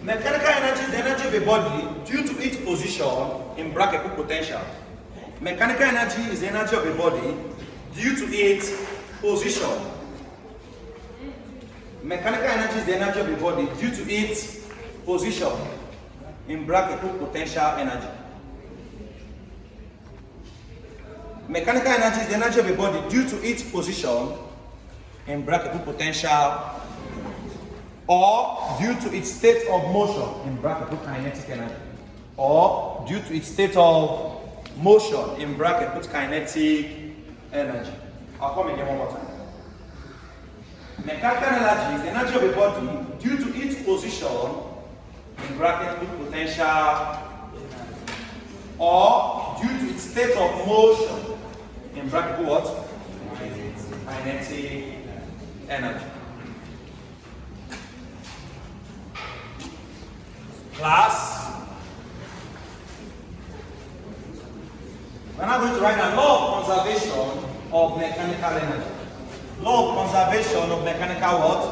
Mechanical energy is the energy of a body due to its position in bracket put potential. Mechanical energy is the energy of a body due to its position. Mechanical energy is the energy of a body due to its position in bracket put potential energy. Mechanical energy is the energy of a body due to its position in bracket put potential or due to its state of motion in bracket put kinetic energy, or due to its state of motion in bracket put kinetic energy. I'll come again one more time. Mechanical energy is the energy of a body due to its position in bracket put potential or due to its state of motion in bracket put what? Kinetic energy. Class, we're now going to write a law of conservation of mechanical energy. Law of conservation of mechanical what?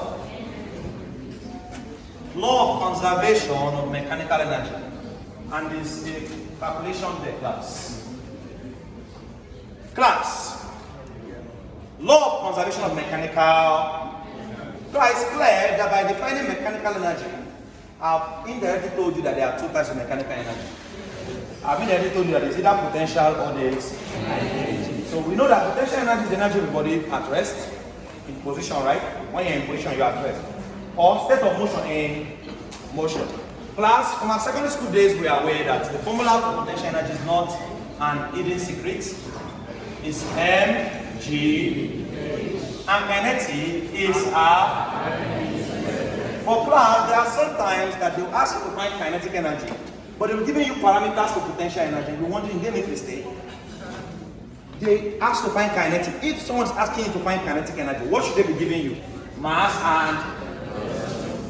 Law of conservation of mechanical energy. And this is a calculation there, class. Class, law of conservation of mechanical. So it's clear that by defining mechanical energy, I've indirectly told you that there are two types of mechanical energy. I've indirectly told you that it's either potential or there's energy. So we know that potential energy is the energy of the body at rest, in position, right? When you're in position, you're at rest. Or state of motion in motion. Class, from our secondary school days, we are aware that the formula for potential energy is not an hidden secret. It's mg, and kinetic is a. For class, there are some times that they will ask you to find kinetic energy, but they will give you parameters for potential energy. You're wondering, they make a mistake. They ask to find kinetic. If someone's asking you to find kinetic energy, what should they be giving you? Mass and.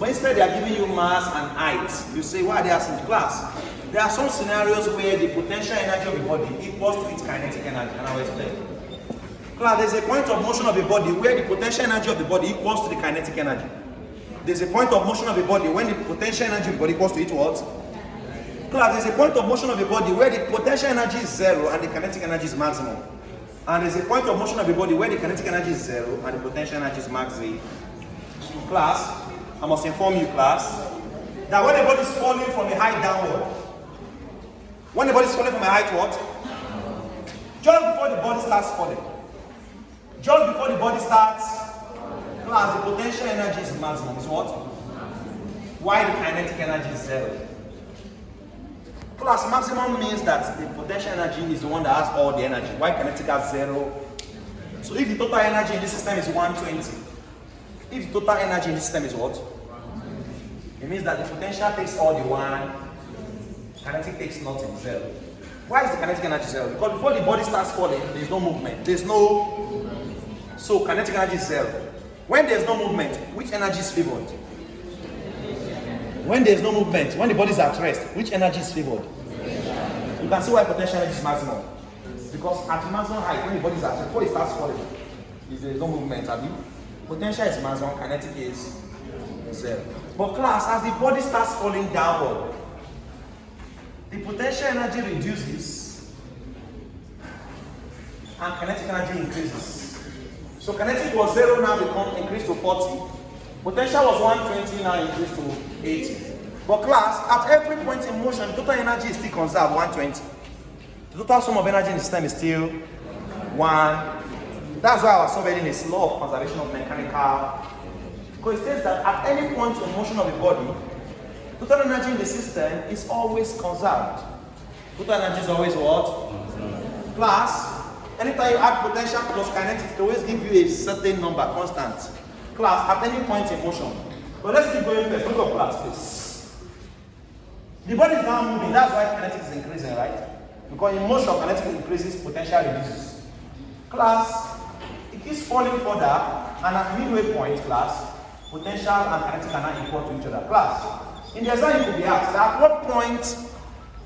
But instead, they are giving you mass and height. You say, why are they asking class? There are some scenarios where the potential energy of the body equals to its kinetic energy, and I'll explain. Class, there's a point of motion of the body where the potential energy of the body equals to the kinetic energy. There's a point of motion of the body when the potential energy of the body equals to its what? Class, there's a point of motion of the body where the potential energy is zero and the kinetic energy is maximum. And there's a point of motion of the body where the kinetic energy is zero and the potential energy is maximum. Class, I must inform you, class, that when the body is falling from a height downward, when the body is falling from a height what? Just before the body starts falling. Just before the body starts, class, the potential energy is maximum. Is what? Why the kinetic energy is zero? Class, maximum means that the potential energy is the one that has all the energy. Why kinetic has zero? So if the total energy in this system is 120, if the total energy in this system is what? It means that the potential takes all the one, kinetic takes nothing, zero. Why is the kinetic energy zero? Because before the body starts falling, there is no movement. There is no. So kinetic energy is zero. When there is no movement, which energy is favored? When there is no movement, when the body is at rest, which energy is favored? You can see why potential energy is maximum. Because at maximum height, when the body is at rest, before it starts falling, there is no movement. Potential is maximum, kinetic is zero. But class, as the body starts falling downward, the potential energy reduces and kinetic energy increases. So kinetic was 0, now increased to 40. Potential was 120, now increased to 80. But class, at every point in motion, total energy is still conserved, 120. The total sum of energy in the system is still 1. That's why I was solving this law of conservation of mechanical. Because it says that at any point in motion of the body, total energy in the system is always conserved. Total energy is always what? Class, anytime you add potential plus kinetic, it always give you a certain number, constant. Class, at any point in motion. But let's keep going first. Look at class, please. The body is now moving, that's why kinetic is increasing, right? Because in motion, kinetic increases, potential reduces. Class, it keeps falling further, and at midway point, class, potential and kinetic are not equal to each other. Class, in the exam, you could be asked, at what point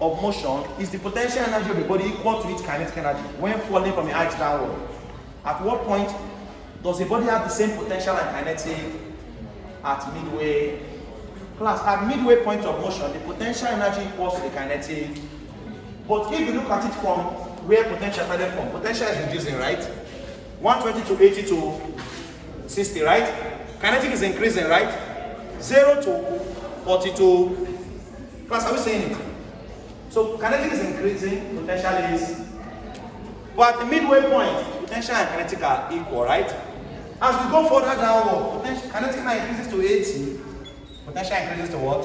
of motion is the potential energy of the body equal to its kinetic energy when falling from a height downward? At what point does the body have the same potential and kinetic at midway Class, at midway point of motion, the potential energy equals to the kinetic. But if you look at it from where potential started from, potential is reducing, right? 120 to 80 to 60, right? Kinetic is increasing, right? 0 to 42. Class, are we saying it? So kinetic is increasing, potential is. But at the midway point, potential and kinetic are equal, right? As we go further downward, kinetic now increases to 80, potential increases to what?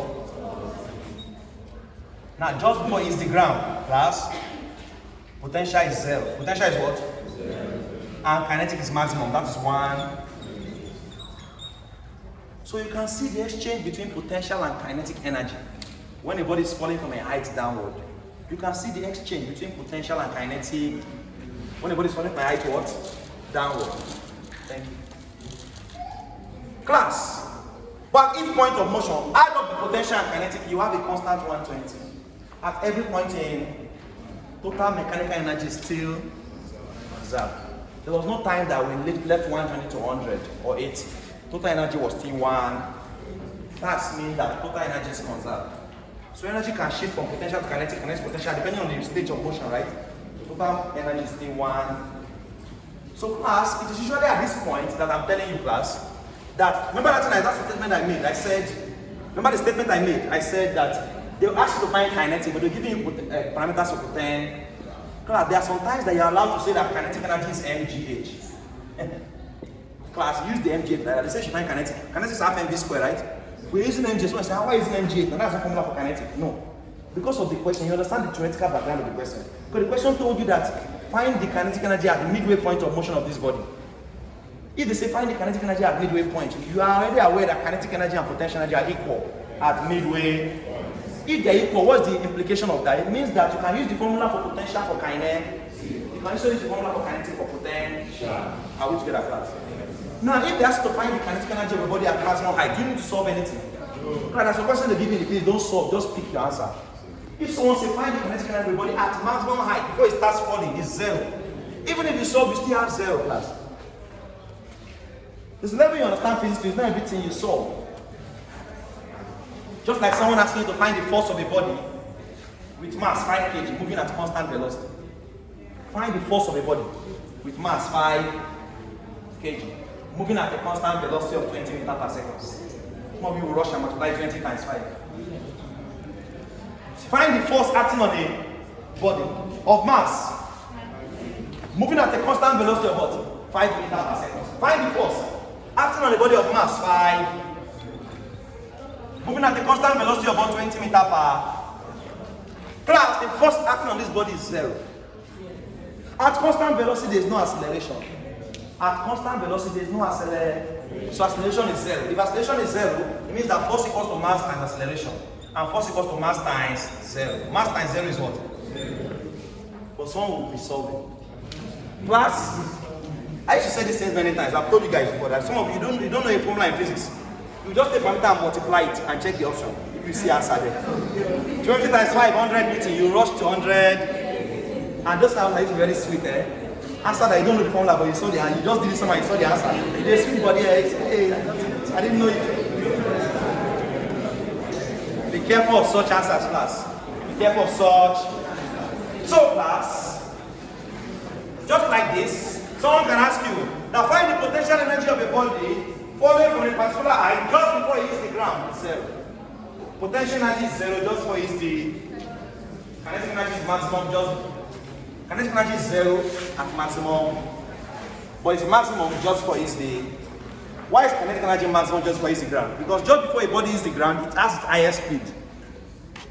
Now, just before it hits the ground, class, potential is 0. Potential is what? 0. And kinetic is maximum, that is 1. So you can see the exchange between potential and kinetic energy. When a body is falling from a height downward, you can see the exchange between potential and kinetic. When a body is falling from a height what? Downward. Thank you. Class, but if point of motion, add up the potential and kinetic, you have a constant 120. At every point in, total mechanical energy is still zero. There was no time that we left 120 to 100 or 80. Total energy was still 1. That means that total energy is conserved. So energy can shift from potential to kinetic, kinetic potential, depending on the stage of motion, right? Total energy is still 1. So class, it is usually at this point that I'm telling you, class, that, remember that statement I made? I said, remember the statement I made? I said that they'll ask you to find kinetic, but they're giving you parameters of potential. Class, there are some times that you're allowed to say that kinetic energy is mgh. Class, use the mgh. They say you find kinetic. Kinetic is half mv squared, right? We're using mgh. So I say, why is it mgh? And that's a formula for kinetic. No. Because of the question, you understand the theoretical background of the question. Because the question told you that find the kinetic energy at the midway point of motion of this body. If they say find the kinetic energy at midway point, you are already aware that kinetic energy and potential energy are equal at midway. If they are equal, what's the implication of that? It means that you can use the formula for potential for kinetic. You can also use the formula for kinetic for potential. Are we together, class? Now, if they ask you to find the kinetic energy of a body at maximum height, do you need to solve anything? Because that's a question they give you in the quiz, don't solve, just pick your answer. If someone says find the kinetic energy of a body at maximum height before it starts falling, it's 0. Even if you solve, you still have 0, class. This level you understand physics, it's not everything you solve. Just like someone asking you to find the force of a body with mass 5 kg moving at constant velocity. Find the force of a body with mass 5 kg moving at a constant velocity of 20 meters per second. Some of you will rush and multiply 20 times 5. Find the force acting on a body of mass moving at a constant velocity of what? 5 meters per second. Find the force acting on a body of mass 5 moving at a constant velocity of about 20 meters per. Class, the force acting on this body is 0. At constant velocity, there is no acceleration. At constant velocity, there is no acceleration. So acceleration is 0. If acceleration is 0, it means that force equals to mass times acceleration. And force equals to mass times 0. Mass times 0 is what? 0. But someone will be solving. Class, I used to say this thing many times. I've told you guys before that some of you don't know a formula in physics. You just take parameter and multiply it and check the option. If you see answer there. 20 times 500 meeting, you rush to 100. And just now it's very sweet, eh? Answer that you don't know the formula, but you saw the answer. You just did it somehow, you saw the answer. They sweet body, hey, I didn't know it. Be careful of such answers, class. Be careful of such. So, class, just like this, someone can ask you, now find the potential energy of a body falling from a particular height just before it hits the ground. It's 0. Potential energy is 0 just before it hits the. Kinetic energy is maximum just. Kinetic energy is 0 at maximum, but it's maximum just before it hits the. Why is kinetic energy maximum just before it hits the ground? Because just before a body hits the ground, it has its highest speed.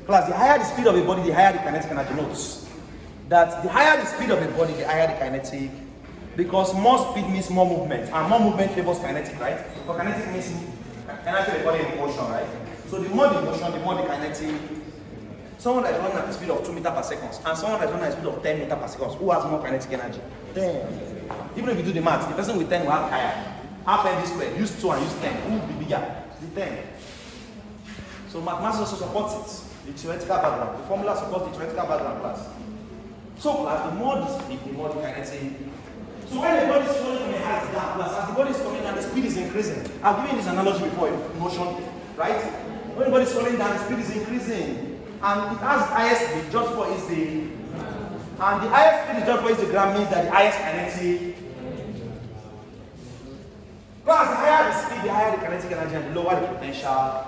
Plus, the higher the speed of a body, the higher the kinetic energy. Notes that the higher the speed of a body, the higher the kinetic. Because more speed means more movement, and more movement favors kinetic, right? Because kinetic means energy of the body in motion, right? So the more the motion, the more the kinetic. Someone that is running at the speed of 2 meters per second, and someone that is running at the speed of 10 meters per second, who has more kinetic energy? 10. Even if you do the math, the person with 10 will have higher. Half mv squared, use 2 and use 10. Who will be bigger? The 10. So mathematics also supports it, the theoretical background. The formula supports the theoretical background, class. So class, the more the speed, the more the kinetic. So when the body is falling from a height down, plus as the body is coming down, the speed is increasing. I've given you this analogy before, motion, right? When the body is falling down, the speed is increasing. And it has highest speed just for its the. And the highest speed is just for its the ground means that the highest kinetic. Because the higher the speed, the higher the kinetic energy and the lower the potential.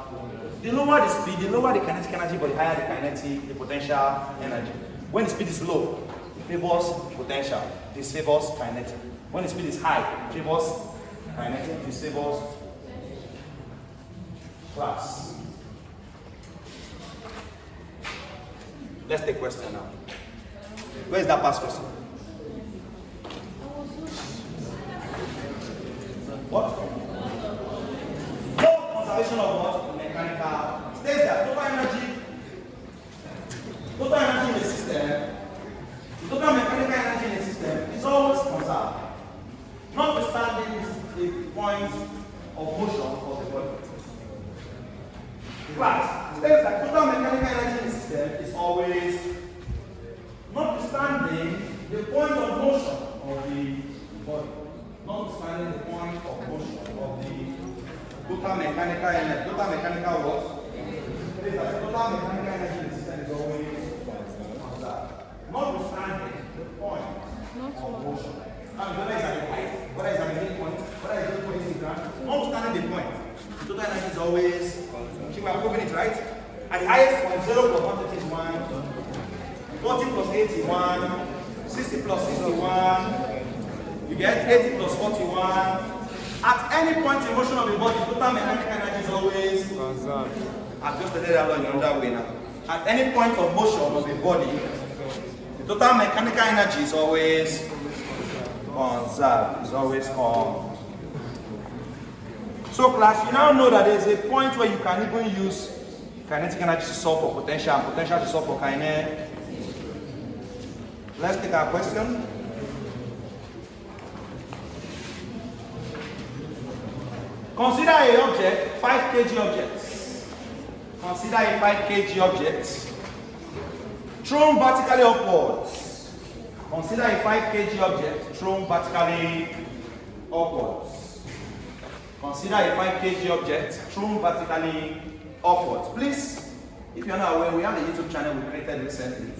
The lower the speed, the lower the kinetic energy, but the higher the kinetic, the potential energy. When the speed is low, it favors potential, this favors kinetic. When the speed is high, it favors kinetic, this favors class. Let's take question now. Where is that past question? What? No conservation of what? Mechanical. States that total energy in the system, the total mechanical energy in the system is always conserved, notwithstanding the point of motion of the body. Class states that total mechanical energy in the system is always, notwithstanding the point of motion of the body. Notwithstanding the point of motion of the total mechanical energy. Total mechanical what? Total mechanical energy in the system is always conserved. Notwithstanding the point of motion. Whether it's at the height, whether it's at the midpoint, whether it's at the point in the ground, notwithstanding the point, total energy is always, we are proving it, right? At the highest point, 0 plus 130 is 1, 40 plus 8 is 1, 60 plus 61, you get 80 plus 41. At any point in motion of the body, total mechanical energy is always conserved. I've just stated that in another way now. At any point of motion of the body, the total mechanical energy is always conserved. It's always on. So class, you now know that there's a point where you can even use kinetic energy to solve for potential and potential to solve for kinetic. Let's take our question. Consider a object, 5 kg object. Consider a 5 kg object thrown vertically upwards. Consider a 5 kg object thrown vertically upwards. Consider a 5 kg object thrown vertically upwards. Please, if you're not aware, we have a YouTube channel we created recently.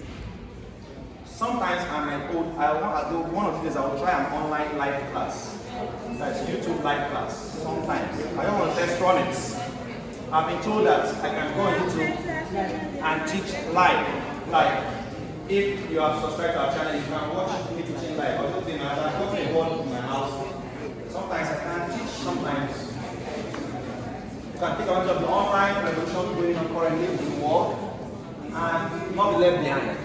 Sometimes one of these days I will try an online live class. That's YouTube live class. Sometimes I don't want to test run it. I've been told that I can go on YouTube and teach live. Like, if you have subscribed to our channel, you can watch me teaching live. I've got a board in my house. Sometimes I can teach, sometimes you can take advantage of the online revolution going on currently in the world and not be left behind.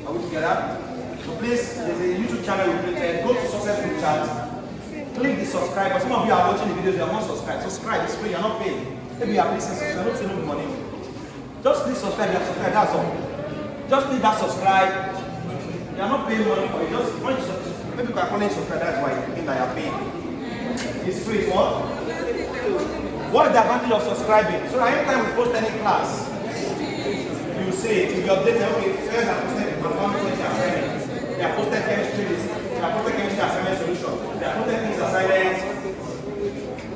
Are we together? So please, there's a YouTube channel we created. Go to Success Group Chat. Click the subscribe. Some of you are watching the videos, you are not subscribed. Subscribe, it's free, you're not paying. Maybe you are placing subscribe, you're not saving the money. Just click subscribe, you are subscribed, that's all. Just click that subscribe. You are not paying money for it. Just when you subscribe, maybe you can call it subscribe, that's why you think that you are paying. It's free, it's what? What is the advantage of subscribing? So that anytime we post any class, you see it, you'll be updated. Okay, students are posted mathematics assignment. They are posted chemistry list. They are posted chemistry assignment solution. They are posted things assignment.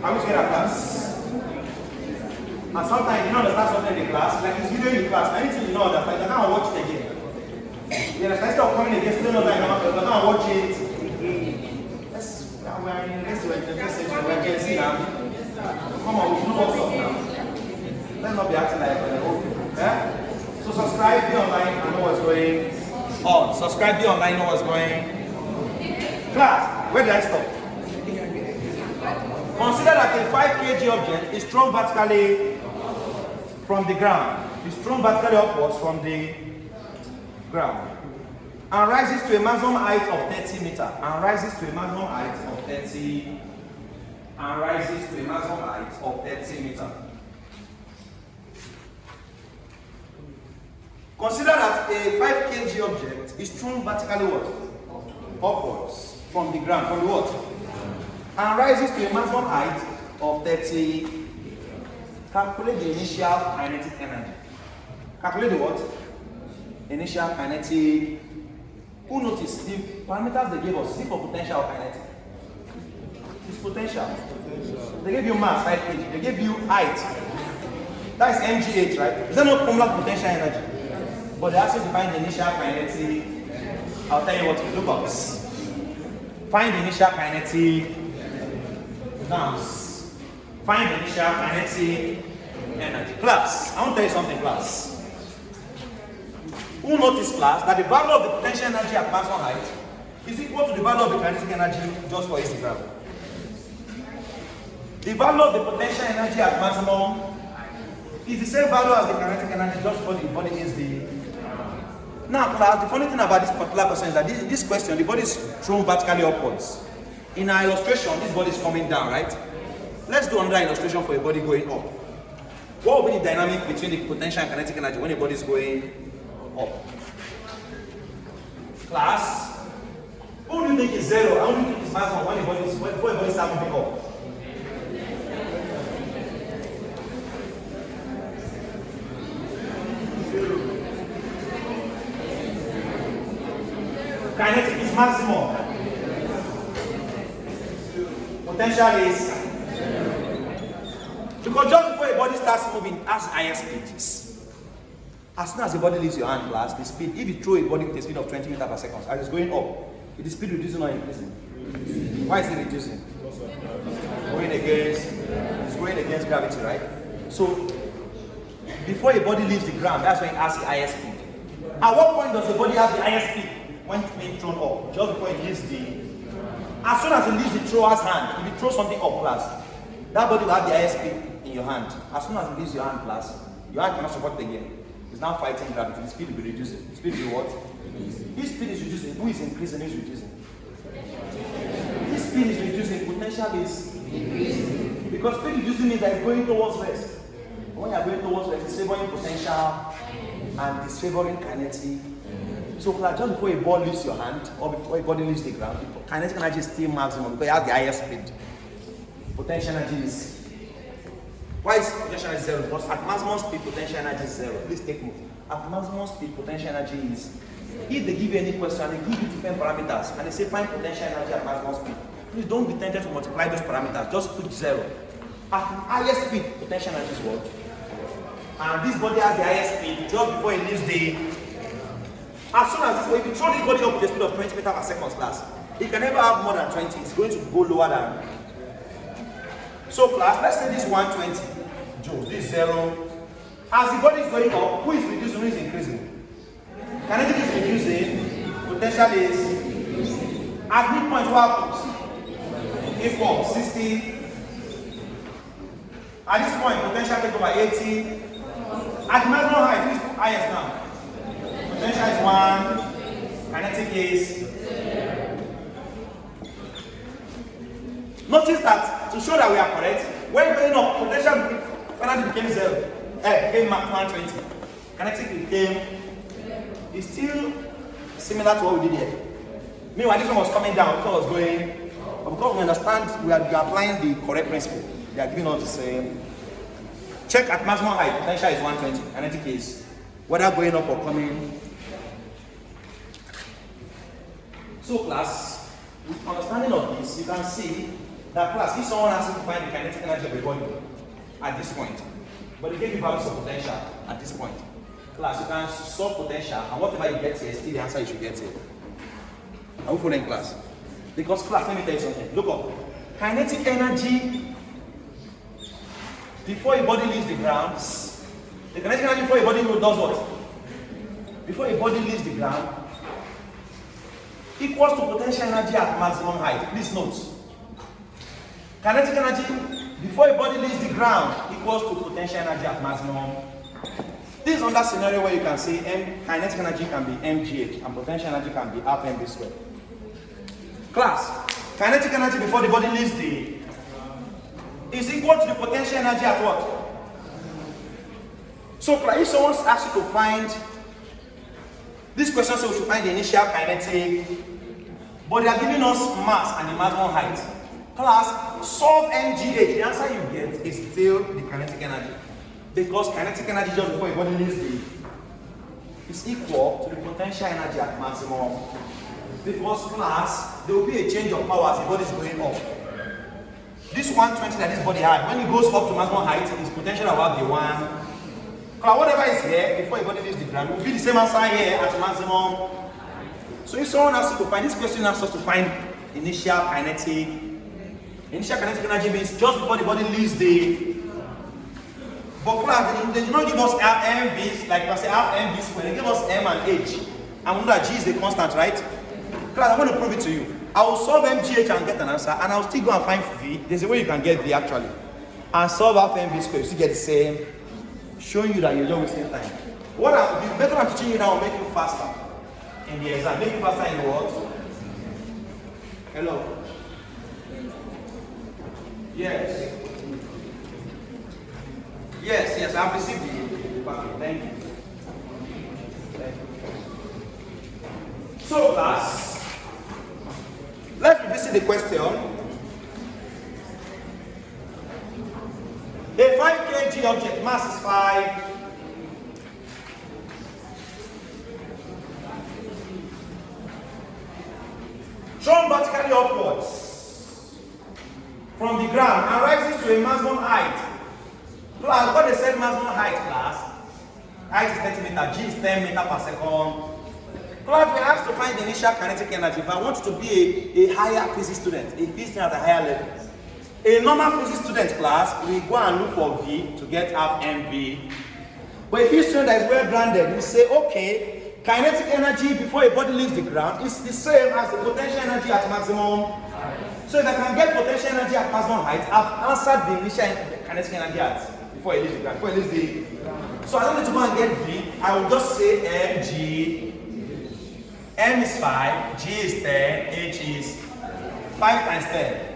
Are we together class? And sometimes you don't understand something in the class, like this video in the class, anything you don't understand, you can't watch it again. You understand? Instead of coming again, still know that you can't watch it. Yes, we are in the first century, we are Gen Z now. Come on, we should know what's up now. Let's not be acting like old people. Yeah? So subscribe, be online, and know what's going on. Subscribe, be online, know what's going on. Class, where did I stop? Consider that a 5 kg object is thrown vertically from the ground. It's thrown vertically upwards from the ground. And rises to a maximum height of 30 meters. And rises to a maximum height of 30. And rises to a maximum height of 30 meters. Consider that a 5 kg object is thrown vertically what? Upwards from the ground. From the what? And rises to a maximum height of 30. Calculate the initial kinetic energy. Calculate the what? Initial kinetic. Who noticed the parameters they gave us? See for potential or kinetic? It's potential. They gave you mass, 5 kg. They gave you height. That is mgh, right? Is that not formula for potential energy? But they actually define the initial kinetic. I'll tell you what to look up. Find the initial kinetic. Now, find the initial kinetic energy. Class, I want to tell you something, class. Who noticed, class, that the value of the potential energy at maximum height is equal to the value of the kinetic energy just for Instagram. The value of the potential energy at maximum is the same value as the kinetic energy just for the body is the. Now, class, the funny thing about this particular question is that this question, the body is thrown vertically upwards. In our illustration, this body is coming down, right? Let's do another illustration for a body going up. What will be the dynamic between the potential and kinetic energy when a body is going up? Class, who do you think is zero? How do you think is maximum when before a body starts moving up? Kinetic is maximum. Potential is. Because just before a body starts moving, as higher speeds. As soon as the body leaves your hand, class, the speed, if you throw a body with a speed of 20 meters per second, as it's going up, is the speed reducing or increasing? Why is it reducing? It's going against gravity, right? So, before a body leaves the ground, that's when it has the higher speed. At what point does the body have the higher speed? When it's being thrown up, just before it leaves the. As soon as it leaves the thrower's hand, if you throw something up, class, that body will have the higher speed in your hand. As soon as it leaves your hand, class, your hand cannot support it again. It's now fighting gravity. The speed will be reducing. The speed will be what? This speed is reducing. Who is increasing? Who is reducing? This speed is reducing. Potential is increasing. Because speed reducing means that it's going towards rest. When you are going towards rest, it's favoring potential and disfavoring kinetic. So, just before a ball leaves your hand or before a body leaves the ground, kinetic energy is still maximum because it has the highest speed. Potential energy is. Why is potential energy zero? Because at maximum speed, potential energy is zero. Please take note. At maximum speed, potential energy is. If they give you any question, they give you different parameters and they say find potential energy at maximum speed. Please don't be tempted to multiply those parameters. Just put zero. At highest speed, potential energy is what? And this body has the highest speed just before it leaves the. As soon as this, if you throw this body up with a speed of 20 meters per second, class, it can never have more than 20. It's going to go lower than. So, class, let's say this 120 joules, this 0. As the body is going up, who is reducing, who is increasing? Kinetic is reducing, potential is. At midpoint, what happens? Equal 60. At this point, potential take over 80. At the maximum height, who is highest now? Potential is 1, kinetic is. Notice that to show that we are correct, when going up, potential finally became 0. Became 120. Kinetic became. It's still similar to what we did here. Meanwhile, this one was coming down, this one was going. But because we understand we are applying the correct principle, they are giving us the same. Check at maximum height, potential is 120, kinetic is whether going up or coming. So, class, with understanding of this, you can see that, class, if someone has to find the kinetic energy of a body at this point, but they give you values of potential at this point, class, you can solve potential, and whatever you get here is still the answer you should get here. Are we following, class? Because, class, let me tell you something. Look up. Kinetic energy before a body leaves the ground, the kinetic energy before a body does what? Before a body leaves the ground, equals to potential energy at maximum height. Please note. Kinetic energy before a body leaves the ground equals to potential energy at maximum. This is another scenario where you can say kinetic energy can be mgh and potential energy can be half mv squared. Class, kinetic energy before the body leaves the is equal to the potential energy at what? So, if someone asks you to find this question, says we should find the initial kinetic, but they are giving us mass and the maximum height. Class, solve mgh. The answer you get is still the kinetic energy. Because kinetic energy just before a body leaves the is equal to the potential energy at maximum. Because, class, there will be a change of power as the body is going up. This 120 that this body had, when it goes up to maximum height, its potential will have the 1. Now, whatever is here before a body leaves the ground will be the same answer here at maximum. So if someone asks you to find, this question asks us to find initial kinetic energy means just before the body leaves the. But class, they do not give us mv's, like I say half mv squared, they give us m and h. And we know that g is the constant, right? Class, I'm going to prove it to you. I will solve mgh and get an answer, and I'll still go and find v. There's a way you can get v actually. And solve half mv squared, you still get the same. Showing you that you're not wasting time. The method I'm teaching you now will make you faster in the exam. Make you faster in the what? Hello? Yes. Yes, I've received the packet. Thank you. So class, let's revisit the question. A 5 kg object, mass is 5. Thrown vertically upwards from the ground and rises to a maximum height. Class, what they said maximum height, class? Height is 30 meters, g is 10 meters per second. Class, we have to find the initial kinetic energy. If I want you to be a higher physics student, a physics student at a higher level. A normal physics student class, we go and look for V to get half mv. But a physics student that is well grounded, we say, okay, kinetic energy before a body leaves the ground is the same as the potential energy at maximum. So if I can get potential energy at maximum height, I've answered the initial kinetic energy at before it leaves the ground. So I don't need to go and get V. I will just say mg. M is 5, G is 10, H is 5 times 10.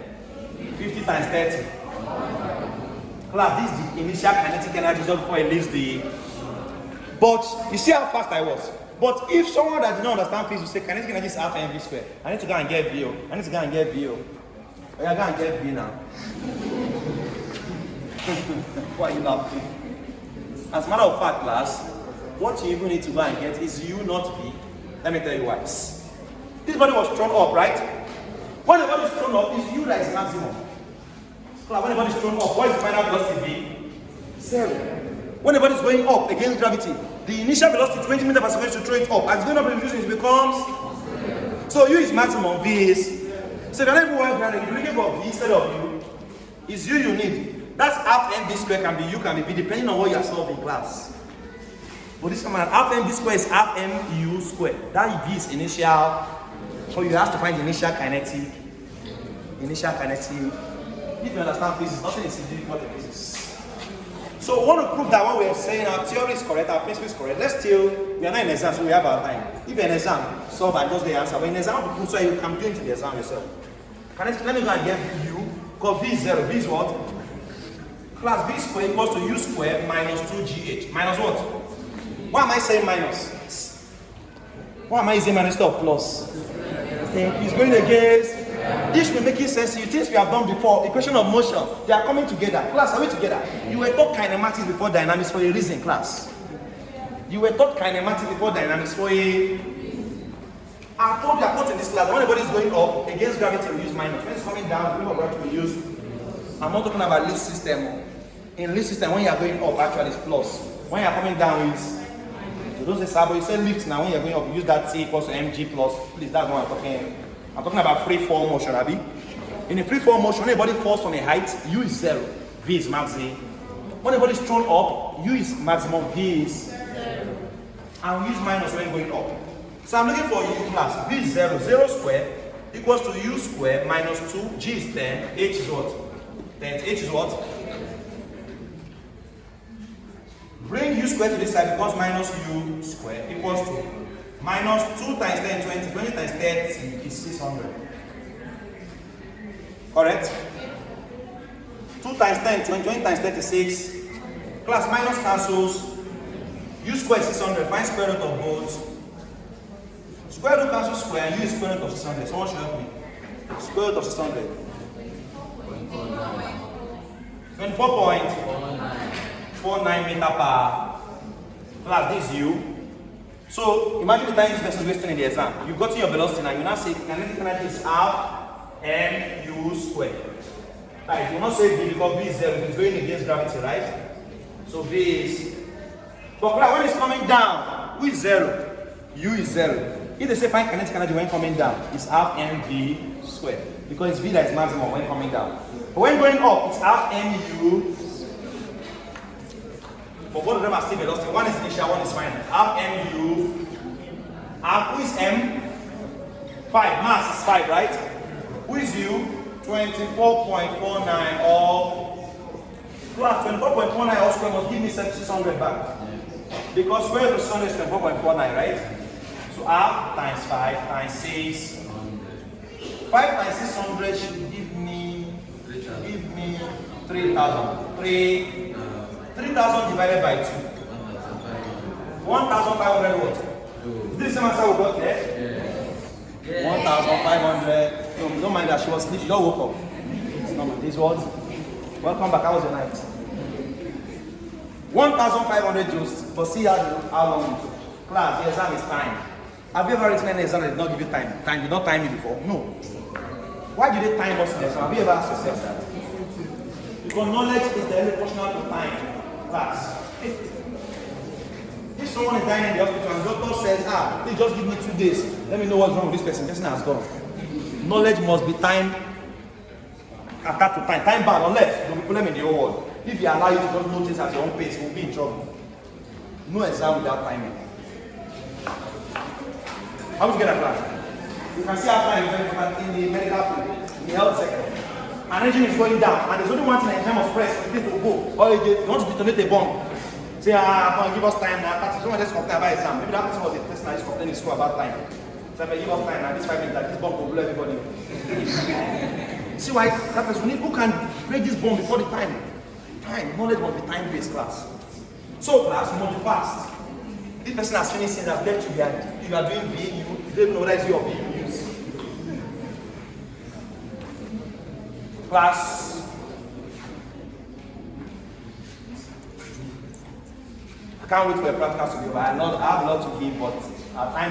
50 times 30. Class, this is the initial kinetic energy just before it leaves the. But you see how fast I was. But if someone that did not understand physics will say kinetic energy is half mv squared, I need to go and get V. I need to go and get V. Oh, yeah, go and get V now. Why are you laughing? As a matter of fact, class, what you even need to go and get is U not V. Let me tell you why. This body was thrown up, right? When the body is thrown up, it's U that is maximum. When the body is thrown up, what is the final velocity V? 0. When the body is going up against gravity, the initial velocity 20 meters per second to throw it up. As it's going up in reducing, it becomes. So U is maximum, V is. So if you're not even well grounded, you're looking for V instead of U. It's U you need. That's half mv squared can be U can be V depending on what you are solving in class. But this command, half mv squared is half mu squared. That V is initial. So you have to find the initial kinetic. If you understand physics, nothing is difficult in physics. So we want to prove that what we are saying, our theory is correct, our principle is correct. Let's still, we are not in exam, so we have our time. If you're in exam, solve and just the answer. But in exam, to prove so you can do into the exam yourself. Let me go and get U, because V is 0. V is what? Class V squared equals to U squared minus 2GH. Minus what? Why am I saying minus? Why am I using minus instead of plus? It's going against. This will make sense to you. Things we have done before, equation of motion, they are coming together. Class, are we together? You were taught kinematics before dynamics for a reason, class. You were taught kinematics before dynamics for a. I told you, I taught in this class, when the body is going up against gravity, we use minus. When it's coming down, we use. I'm not talking about lift system. In lift system, when you are going up, actually it's plus. When you are coming down, it's. So those are but you say lift now, when you are going up, you use that T equals to mg plus. Please, that's what I'm talking. I'm talking about free fall motion, Abi. In a free fall motion, when a body falls from a height, U is 0, V is maximum. When a body is thrown up, U is maximum, V is 0. And we use minus when going up. So I'm looking for U class. V is 0. 0 squared equals to U squared minus 2. G is 10. H is what? 10. H is what? Bring U squared to this side because minus U squared equals to minus 2 times 10, 20. 20 times 30 is 600. Correct? 2 times 10, 20, 20 times 36. Class minus cancels. U squared is 600. Find square root of both. Square root cancels square and U is square root of 600. Someone should help me. Square root of 600. 24.49 meter per. Class, this is U. So imagine the time this person is wasting in the exam. You've gotten your velocity now. You now say kinetic energy is half mu squared. Right, you will not say V because V is 0. It's going against gravity, right? So V is But when it's coming down, who is 0? U is 0. If they say find kinetic energy when coming down, it's half mv squared. Because it's v that is maximum when coming down. But when going up, it's half mu. But both of them are still velocity. One is initial, one is final. Half mu. Half, who is m? 5. Mass is 5, right? Who is u? 24.49 or plus 24.49 all square must give me 600 back. Because square root of 600 is 24.49, right? So half times 5 times 6. 5 times 600 should give me 3,000. 3,000 divided by 2. 1,500 what? Is this the same answer we got there? Yeah. 1,500. No, don't mind that she was asleep. She just woke up. This was. Welcome back. How was your night? 1,500 joules. But see how long it took. Class, the exam is time. Have you ever written an exam that did not give you time? Time did not time you before? No. Why do they time us in the exam? Have you ever asked yourself that? Because knowledge is directly proportional to time. Class. If someone is dying in the hospital and the doctor says, please just give me 2 days. Let me know what's wrong with this person. The person has gone. Knowledge must be timed attached to time. Time bound, unless there will be problem in the whole world. If you allow you to just notice at your own pace, you will be in trouble. No exam without timing. How would you get a class? You can see how time is very important in the medical field, in the health sector. An engine is going down, and there's only one thing in time of press for the thing to go. Or you want to detonate a bomb. Say, give us time now. Someone just complain about exam. Maybe that person was a test now, he's complaining in school about time. So give us time now, this 5 minutes, this bomb will blow everybody. See why that person, who can break this bomb before the time? Time, knowledge must be time-based class. So class, you must be fast. This person has finished saying that left you behind. If you are doing VU, you don't know whether it's your VUs. Class. I can't wait for a practical to be over. I have a lot to give, but our time.